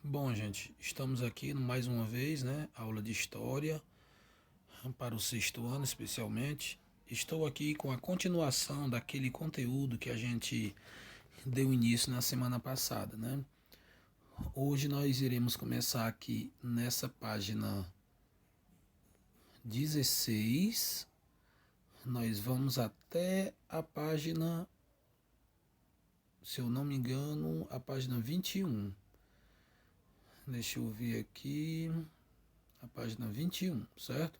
Bom, gente, estamos aqui mais uma vez, né? Aula de História para o sexto ano, especialmente. Estou aqui com a continuação daquele conteúdo que a gente deu início na semana passada, né? Hoje nós iremos começar aqui nessa página 16. Nós vamos até a página, se eu não me engano, a página 21. Deixa eu ver aqui, a página 21, certo?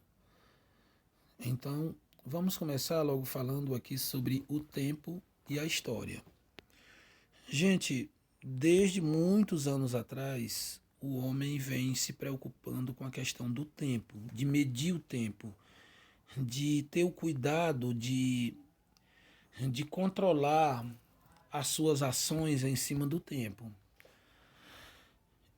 Então, vamos começar logo falando aqui sobre o tempo e a história. Gente, desde muitos anos atrás, o homem vem se preocupando com a questão do tempo, de medir o tempo, de ter o cuidado de controlar as suas ações em cima do tempo.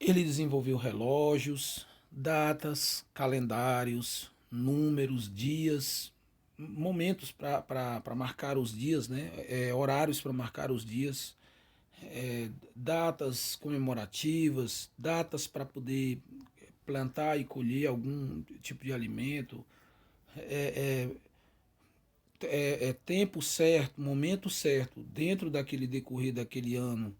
Ele desenvolveu relógios, datas, calendários, números, dias, momentos para marcar os dias, né? Horários para marcar os dias, datas comemorativas, datas para poder plantar e colher algum tipo de alimento, é, tempo certo, momento certo, dentro daquele decorrer daquele ano,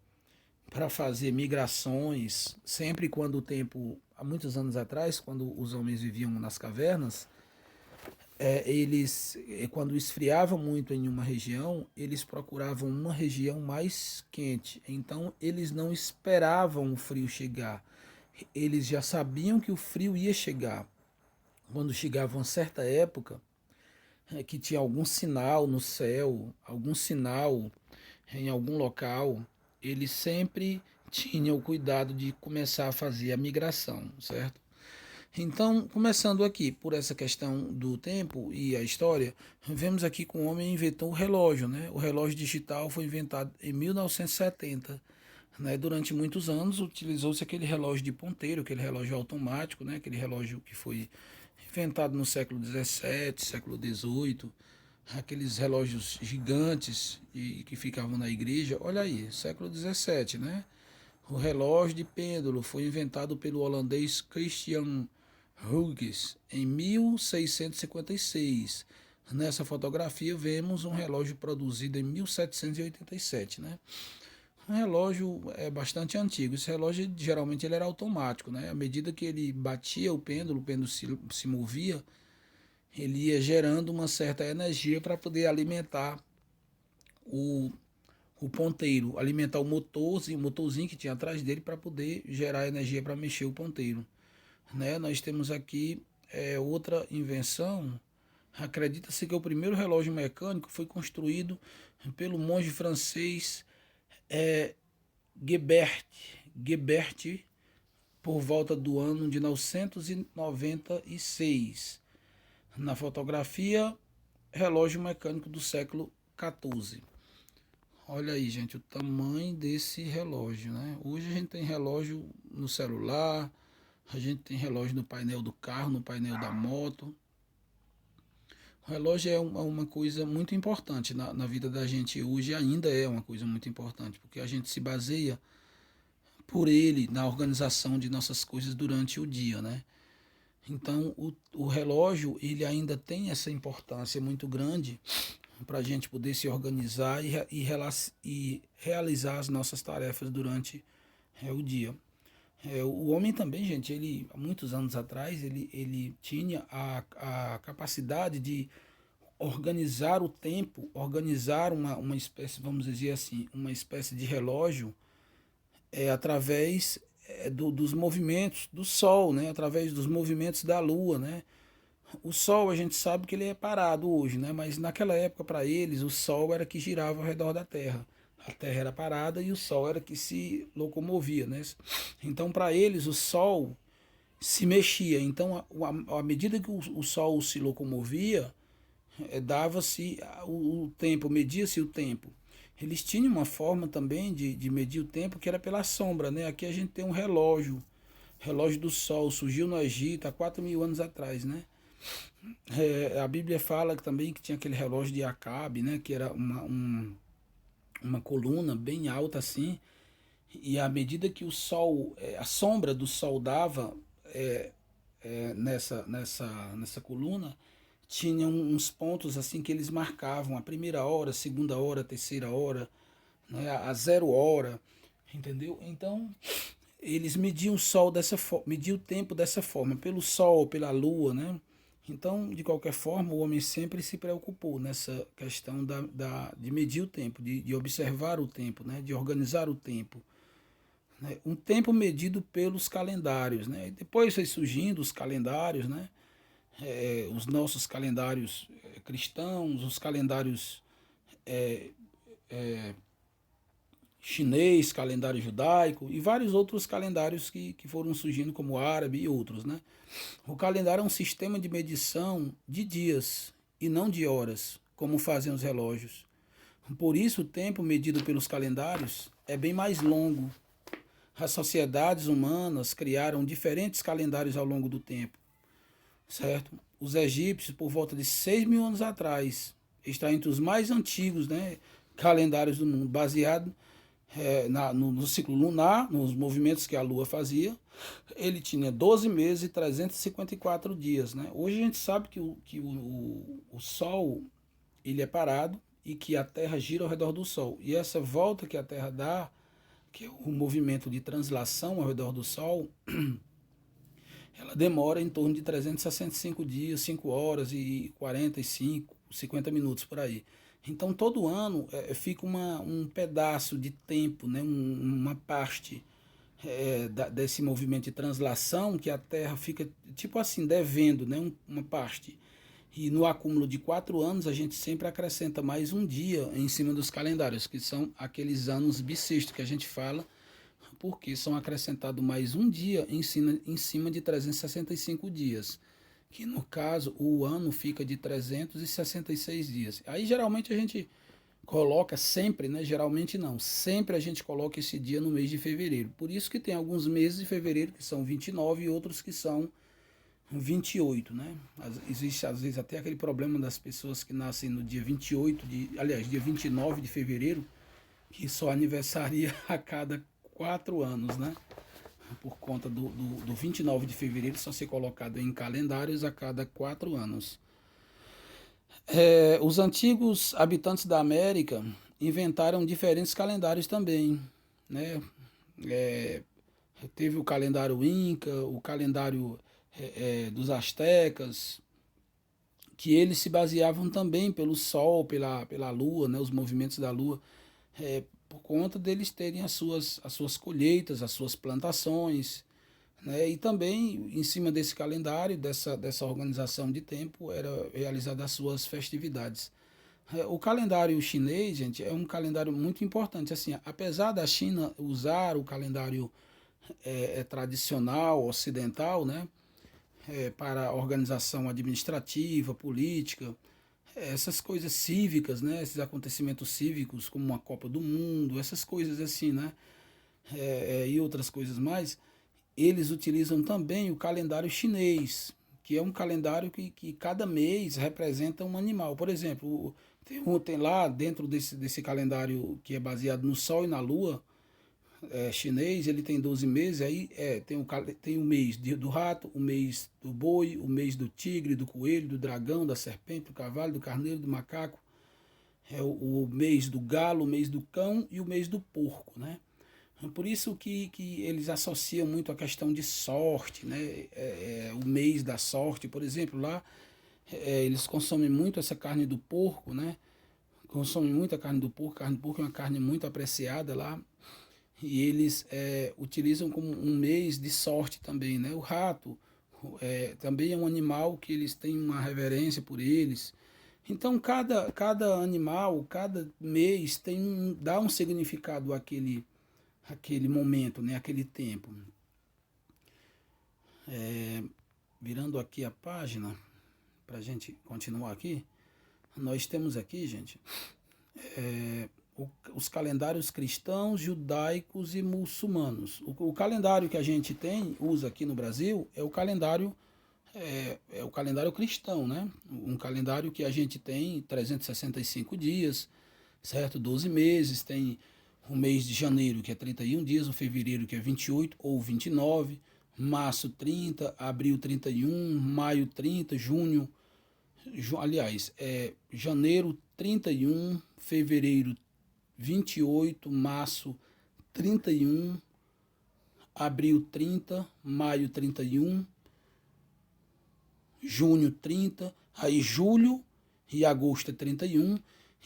para fazer migrações, sempre quando o tempo, há muitos anos atrás, quando os homens viviam nas cavernas, eles, quando esfriava muito em uma região, eles procuravam uma região mais quente. Então, eles não esperavam o frio chegar. Eles já sabiam que o frio ia chegar. Quando chegava uma certa época, que tinha algum sinal no céu, algum sinal em algum local, eles sempre tinham o cuidado de começar a fazer a migração, certo? Então, começando aqui por essa questão do tempo e a história, vemos aqui que o homem inventou o relógio, né? O relógio digital foi inventado em 1970. Né? Durante muitos anos utilizou-se aquele relógio de ponteiro, aquele relógio automático, né? Aquele relógio que foi inventado no século XVII, século XVIII, aqueles relógios gigantes e que ficavam na igreja. Olha aí, século XVII, né? O relógio de pêndulo foi inventado pelo holandês Christian Huygens em 1656. Nessa fotografia vemos um relógio produzido em 1787, né? Um relógio bastante antigo. Esse relógio geralmente ele era automático, né? À medida que ele batia o pêndulo se movia, ele ia gerando uma certa energia para poder alimentar o, o ponteiro, alimentar o motorzinho que tinha atrás dele para poder gerar energia para mexer o ponteiro. Né? Nós temos aqui outra invenção. Acredita-se que o primeiro relógio mecânico foi construído pelo monge francês é, Gebert, Gebert por volta do ano de 996. Na fotografia, relógio mecânico do século XIV. Olha aí, gente, o tamanho desse relógio, né? Hoje a gente tem relógio no celular, a gente tem relógio no painel do carro, no painel da moto. O relógio é uma coisa muito importante na vida da gente hoje, ainda é uma coisa muito importante, porque a gente se baseia por ele na organização de nossas coisas durante o dia, né? Então, o relógio ele ainda tem essa importância muito grande para a gente poder se organizar e realizar as nossas tarefas durante o dia. O homem também, gente, ele há muitos anos atrás, ele tinha a capacidade de organizar o tempo, organizar uma espécie, vamos dizer assim, uma espécie de relógio através dos movimentos do Sol, né? Através dos movimentos da Lua, né? O Sol a gente sabe que ele é parado hoje, né? Mas naquela época para eles o Sol era que girava ao redor da Terra. A Terra era parada e o Sol era que se locomovia, né? Então para eles o Sol se mexia. Então à medida que o Sol se locomovia, dava-se o tempo, media-se o tempo. Eles tinham uma forma também de medir o tempo que era pela sombra, né? Aqui a gente tem um relógio do Sol, surgiu no Egito há 4.000 anos atrás, né? A Bíblia fala também que tinha aquele relógio de Acabe, né? Que era uma coluna bem alta assim, E à medida que o sol, a sombra do sol dava nessa coluna, tinha uns pontos assim que eles marcavam a primeira hora, a segunda hora, a terceira hora, né, a 0 hora, entendeu? Então eles mediam o sol dessa forma, mediam o tempo dessa forma, pelo sol, pela lua, né? Então, de qualquer forma, o homem sempre se preocupou nessa questão de medir o tempo, de observar o tempo, né? De organizar o tempo. Né? Um tempo medido pelos calendários. Né? Depois foi surgindo os calendários, né? Os nossos calendários cristãos, os calendários chinês, calendário judaico e vários outros calendários que foram surgindo, como o árabe e outros. Né? O calendário é um sistema de medição de dias e não de horas, como fazem os relógios. Por isso, o tempo medido pelos calendários é bem mais longo. As sociedades humanas criaram diferentes calendários ao longo do tempo, certo? Os egípcios, por volta de 6.000 anos atrás, está entre os mais antigos, né, calendários do mundo, baseado no ciclo lunar, nos movimentos que a Lua fazia. Ele tinha 12 meses e 354 dias. Né? Hoje a gente sabe que o Sol ele é parado e que a Terra gira ao redor do Sol. E essa volta que a Terra dá, que é o movimento de translação ao redor do Sol, ela demora em torno de 365 dias, 5 horas e 45, 50 minutos por aí. Então, todo ano fica um pedaço de tempo, né, uma parte desse movimento de translação que a Terra fica, tipo assim, devendo, né, uma parte. E no acúmulo de 4 anos, a gente sempre acrescenta mais um dia em cima dos calendários, que são aqueles anos bissextos que a gente fala, porque são acrescentados mais um dia em cima de 365 dias, que no caso o ano fica de 366 dias. Aí geralmente a gente coloca sempre, né? Geralmente não, sempre a gente coloca esse dia no mês de fevereiro. Por isso que tem alguns meses de fevereiro que são 29 e outros que são 28, né? Existe às vezes até aquele problema das pessoas que nascem no dia 28 aliás, dia 29 de fevereiro, que só aniversaria a cada 4 anos, né? Por conta do 29 de fevereiro só ser colocado em calendários a cada 4 anos. Os antigos habitantes da América inventaram diferentes calendários também, né? É, teve o calendário Inca, o calendário dos astecas, que eles se baseavam também pelo Sol, pela Lua, né? Os movimentos da Lua, por conta deles terem as suas colheitas, as suas plantações, né? E também, em cima desse calendário, dessa organização de tempo, era realizada as suas festividades. O calendário chinês, gente, é um calendário muito importante. Assim, apesar da China usar o calendário tradicional, ocidental, né? Para a organização administrativa, política, essas coisas cívicas, né? Esses acontecimentos cívicos, como uma Copa do Mundo, essas coisas assim, né? E outras coisas mais, eles utilizam também o calendário chinês, que é um calendário que cada mês representa um animal. Por exemplo, tem lá dentro desse calendário que é baseado no Sol e na Lua, chinês, ele tem 12 meses, aí tem o mês do rato, o mês do boi, o mês do tigre, do coelho, do dragão, da serpente, do cavalo, do carneiro, do macaco, o mês do galo, o mês do cão e o mês do porco, né? Por isso que eles associam muito a questão de sorte, né? O mês da sorte, por exemplo, lá eles consomem muito essa carne do porco, né? Consomem muito a carne do porco. A carne do porco é uma carne muito apreciada lá. E eles utilizam como um mês de sorte também, né? O rato também é um animal que eles têm uma reverência por eles. Então, cada animal, cada mês dá um significado àquele momento, né? Aquele tempo. Virando aqui a página, para a gente continuar aqui, nós temos aqui, gente, os calendários cristãos, judaicos e muçulmanos. O calendário que a gente usa aqui no Brasil é o calendário o calendário cristão, né? Um calendário que a gente tem 365 dias, certo? 12 meses, tem o mês de janeiro, que é 31 dias, o fevereiro, que é 28 ou 29, março 30, abril 31, maio 30, junho, aliás, janeiro 31, fevereiro 28, março 31, abril 30, maio 31, junho 30, aí julho e agosto é 31,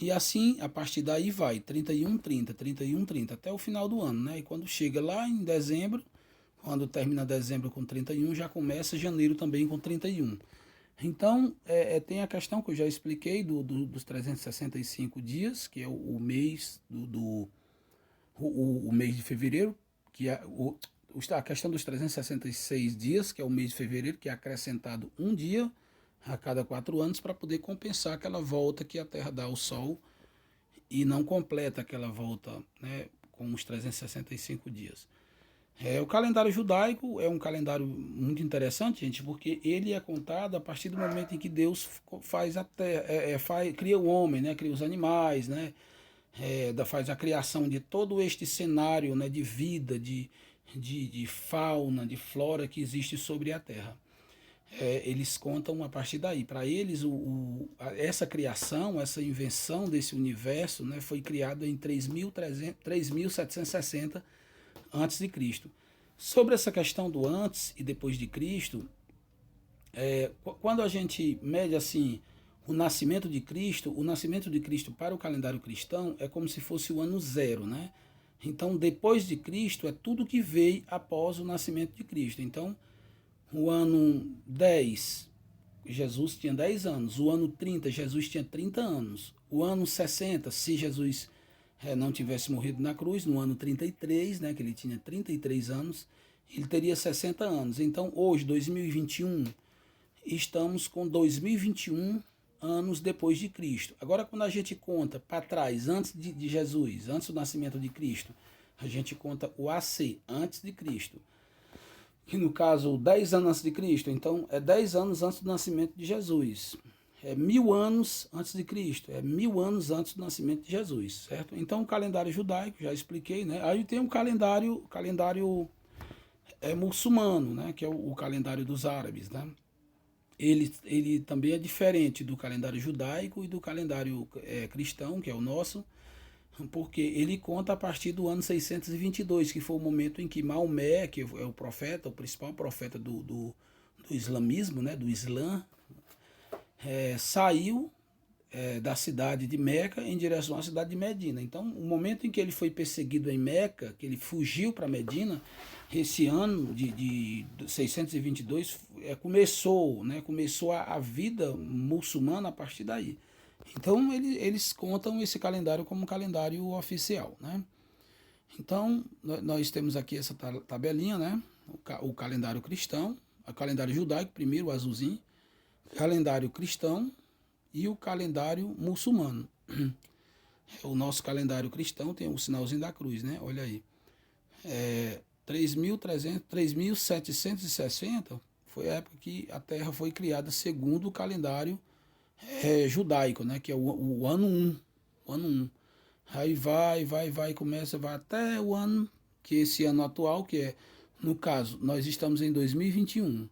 e assim a partir daí vai 31, 30, 31, 30, até o final do ano, né? E quando chega lá em dezembro, quando termina dezembro com 31, já começa janeiro também com 31. Então, tem a questão que eu já expliquei dos 365 dias, que é o mês o mês de fevereiro, que é a questão dos 366 dias, que é o mês de fevereiro, que é acrescentado um dia a cada 4 anos para poder compensar aquela volta que a Terra dá ao Sol e não completa aquela volta, né, com os 365 dias. O calendário judaico é um calendário muito interessante, gente, porque ele é contado a partir do momento em que Deus faz a terra, cria o homem, né, cria os animais, né, faz a criação de todo este cenário, né, de vida, de fauna, de flora que existe sobre a Terra. Eles contam a partir daí. Para eles, essa criação, essa invenção desse universo, né, foi criada em 3.760 antes de Cristo. Sobre essa questão do antes e depois de Cristo, quando a gente mede assim o nascimento de Cristo para o calendário cristão é como se fosse o ano zero, né? Então, depois de Cristo é tudo que veio após o nascimento de Cristo. Então, o ano 10, Jesus tinha 10 anos. O ano 30, Jesus tinha 30 anos. O ano 60, se Jesus não tivesse morrido na cruz, no ano 33, né, que ele tinha 33 anos, ele teria 60 anos. Então, hoje, 2021, estamos com 2021 anos depois de Cristo. Agora, quando a gente conta para trás, antes de Jesus, antes do nascimento de Cristo, a gente conta o AC, antes de Cristo. Que no caso, 10 anos antes de Cristo, então é 10 anos antes do nascimento de Jesus. É 1000 anos antes de Cristo, é 1000 anos antes do nascimento de Jesus, certo? Então o calendário judaico, já expliquei, né? Aí tem um calendário muçulmano, né? Que é o calendário dos árabes, né? Ele também é diferente do calendário judaico e do calendário cristão, que é o nosso, porque ele conta a partir do ano 622, que foi o momento em que Maomé, que é o profeta, o principal profeta do islamismo, né, do Islã, saiu da cidade de Meca em direção à cidade de Medina. Então, o momento em que ele foi perseguido em Meca, que ele fugiu para Medina, esse ano de 622 começou, né, começou a vida muçulmana a partir daí. Então eles contam esse calendário como um calendário oficial, né? Então nós temos aqui essa tabelinha, né? O calendário cristão, o calendário judaico primeiro, o azulzinho, calendário cristão e o calendário muçulmano. O nosso calendário cristão tem o sinalzinho da cruz, né? Olha aí. 3.760 foi a época que a Terra foi criada segundo o calendário judaico, né? Que é o ano 1. O ano 1. Aí vai, começa, vai até o ano, que esse ano atual, que é, no caso, nós estamos em 2021.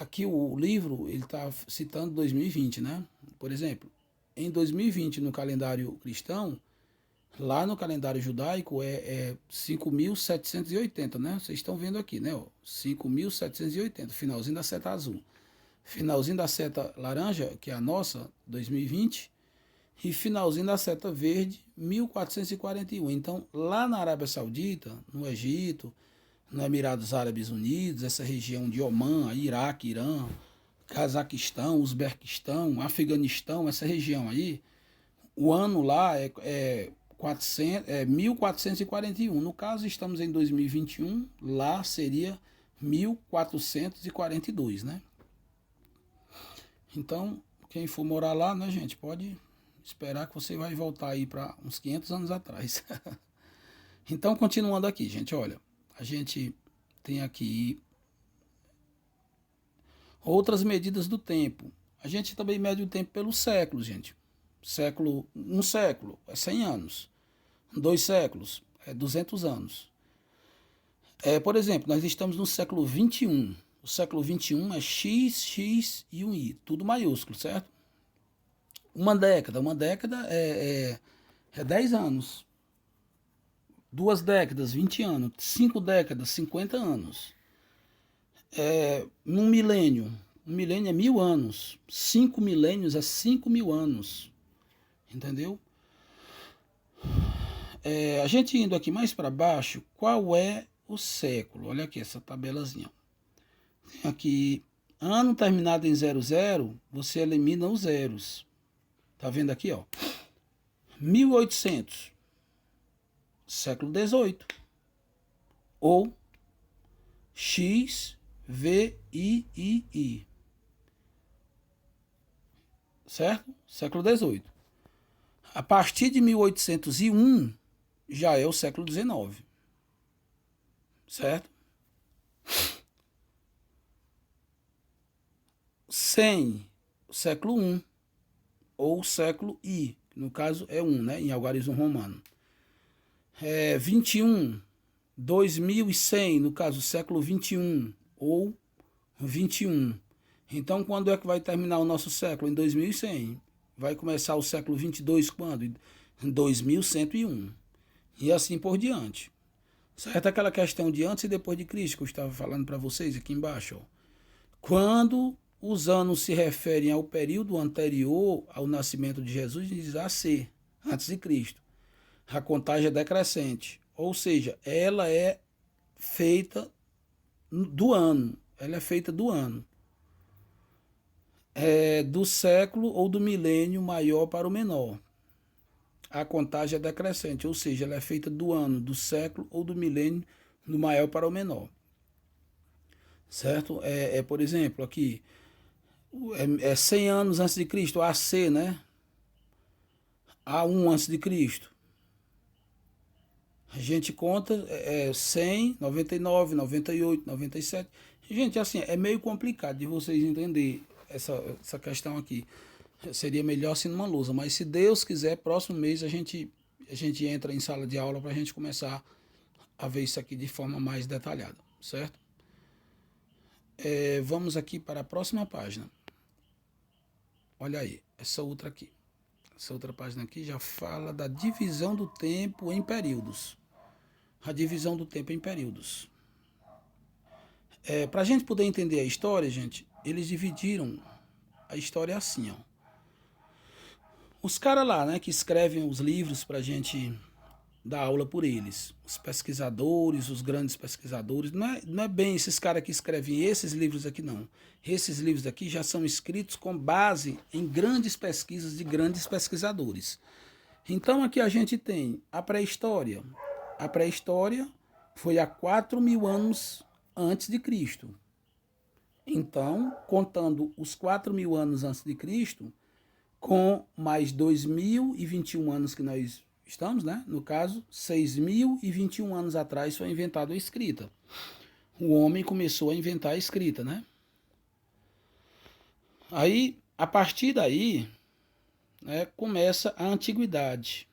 Aqui o livro, ele está citando 2020, né? Por exemplo, em 2020, no calendário cristão, lá no calendário judaico é 5.780, né? Vocês estão vendo aqui, né? 5.780, finalzinho da seta azul. Finalzinho da seta laranja, que é a nossa, 2020, e finalzinho da seta verde, 1441. Então, lá na Arábia Saudita, no Egito, no Emirados Árabes Unidos, essa região de Omã, Iraque, Irã, Cazaquistão, Uzbequistão, Afeganistão, essa região aí, o ano lá é 1441. No caso, estamos em 2021, lá seria 1442, né? Então, quem for morar lá, né, gente, pode esperar que você vai voltar aí para uns 500 anos atrás. Então, continuando aqui, gente, olha, a gente tem aqui outras medidas do tempo. A gente também mede o tempo pelos séculos, gente. Um século é 100 anos. 2 séculos, 200 anos. Por exemplo, nós estamos no século 21. O século 21 é X, X e um I, tudo maiúsculo, certo? Uma década é 10 anos. 2 décadas, 20 anos. 5 décadas, 50 anos. Um milênio é 1000 anos. 5 milênios é 5.000 anos. Entendeu? A gente indo aqui mais para baixo, qual é o século? Olha aqui essa tabelazinha. Aqui, ano terminado em 00, você elimina os zeros. Tá vendo aqui, ó? 1800, século 18. Ou X, V, I. Certo? Século 18. A partir de 1801, já é o século 19. Certo? 100, século 1, ou século I, que no caso é 1, né, em algarismo romano. 21, 2100, no caso século 21, ou 21. Então, quando é que vai terminar o nosso século? Em 2100. Vai começar o século 22 quando? Em 2101. E assim por diante. Certo? Aquela questão de antes e depois de Cristo que eu estava falando para vocês aqui embaixo. Ó. Quando os anos se referem ao período anterior ao nascimento de Jesus, diz AC, antes de Cristo. A contagem é decrescente, ou seja, ela é feita do ano. Ela é feita do ano. Do século ou do milênio maior para o menor. A contagem é decrescente, ou seja, ela é feita do ano, do século ou do milênio do maior para o menor. Certo? Por exemplo, aqui, 100 anos antes de Cristo, AC, né? A1 antes de Cristo. A gente conta 100, 99, 98, 97. Gente, assim, é meio complicado de vocês entenderem essa questão aqui. Seria melhor assim numa lousa, mas se Deus quiser, próximo mês a gente entra em sala de aula para a gente começar a ver isso aqui de forma mais detalhada, certo? Vamos aqui para a próxima página. Olha aí, essa outra aqui. Essa outra página aqui já fala da divisão do tempo em períodos. A divisão do tempo em períodos. Para a gente poder entender a história, gente, eles dividiram a história assim, ó. Os caras lá, né, que escrevem os livros para a gente dar aula por eles, os pesquisadores, os grandes pesquisadores, não é bem esses caras que escrevem esses livros aqui, não. Esses livros aqui já são escritos com base em grandes pesquisas de grandes pesquisadores. Então aqui a gente tem a pré-história. A pré-história foi há 4.000 anos antes de Cristo. Então, contando os 4.000 anos antes de Cristo, com mais 2.021 anos que nós estamos, né? No caso, 6.021 anos atrás foi inventada a escrita. O homem começou a inventar a escrita, né? Aí, a partir daí, né, começa a antiguidade.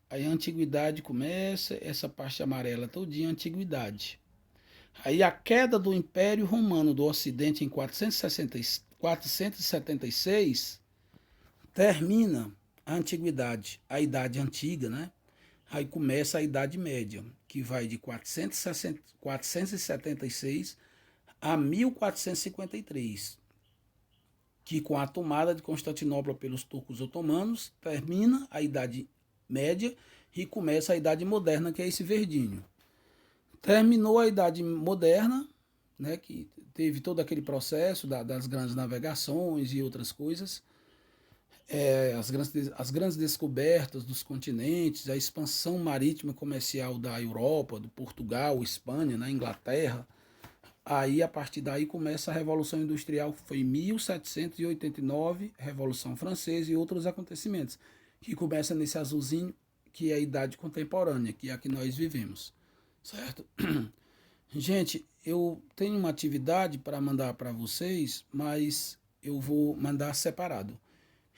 Aí a antiguidade começa, essa parte amarela todinha, a antiguidade. Aí a queda do Império Romano do Ocidente em 476 termina a antiguidade, a Idade Antiga, né? Aí começa a Idade Média, que vai de 476 a 1453, que com a tomada de Constantinopla pelos turcos otomanos, termina a Idade Média e começa a Idade Moderna, que é esse verdinho. Terminou a Idade Moderna, né, que teve todo aquele processo das grandes navegações e outras coisas, as grandes descobertas dos continentes, a expansão marítima comercial da Europa, do Portugal, Espanha, né, Inglaterra. Aí, a partir daí, começa a Revolução Industrial, que foi em 1789, Revolução Francesa e outros acontecimentos, que começa nesse azulzinho, que é a Idade Contemporânea, que é a que nós vivemos, certo? Gente, eu tenho uma atividade para mandar para vocês, mas eu vou mandar separado.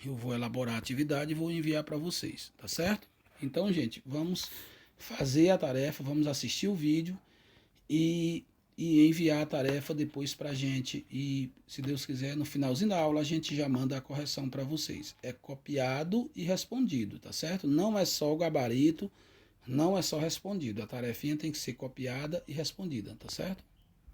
Eu vou elaborar a atividade e vou enviar para vocês, tá certo? Então, gente, vamos fazer a tarefa, vamos assistir o vídeo e, e enviar a tarefa depois para a gente. E, se Deus quiser, no finalzinho da aula a gente já manda a correção para vocês. É copiado e respondido, tá certo? Não é só o gabarito, não é só respondido. A tarefinha tem que ser copiada e respondida, tá certo?